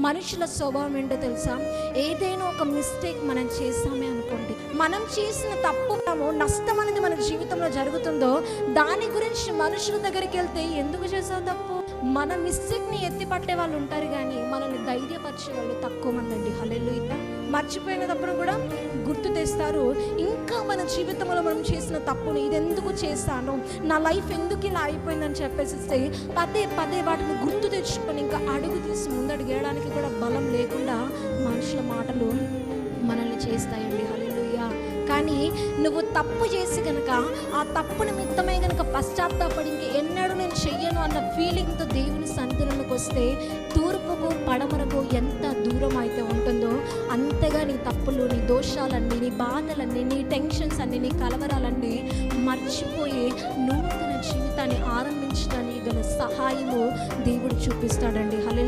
మనుషుల స్వభావం ఏంటో తెలుసా? ఏదైనా ఒక మిస్టేక్ మనం చేసామే అనుకోండి, మనం చేసిన తప్పు నష్టం అనేది మన జీవితంలో జరుగుతుందో దాని గురించి మనుషుల దగ్గరికి వెళ్తే ఎందుకు చేసావు తప్పు, మన మిస్టేక్ని ఎత్తి పట్టే వాళ్ళు ఉంటారు, కానీ మనల్ని ధైర్యపరిచే వాళ్ళు తక్కువ మంది అండి. హల్లెలూయా. మర్చిపోయినప్పుడు కూడా గుర్తు తెస్తారు. ఇంకా మన జీవితంలో మనం చేసిన తప్పును, ఇది ఎందుకు చేశాను, నా లైఫ్ ఎందుకు ఇలా అయిపోయిందని చెప్పేసి పదే పదే వాటిని గుర్తు తెచ్చుకొని ఇంకా అడుగు తీసి ముందడుగేయడానికి కూడా బలం లేకుండా మనుషుల మాటలు మనల్ని చేస్తాయండి. హల్లెలూయా. కానీ నువ్వు తప్పు చేసి కనుక ఆ తప్పు నిమిత్తమే కనుక పశ్చాత్తాపడి ఇంక ఎన్నడూ నేను చెయ్యను అన్న ఫీలింగ్తో దేవుని సన్నిధిలోకి వస్తే తూర్పుకు పడమరకు ఎంత దూరం అయితే ఉంటుందో అంతగా నీ తప్పులు, నీ దోషాలన్నీ, నీ బాధలన్నీ, నీ టెన్షన్స్ అన్నీ, నీ కలవరాలన్నీ మర్చిపోయి నూతన జీవితాన్ని ఆరంభించడానికి గల సహాయము దేవుడు చూపిస్తాడండి. హల్లెలూయా.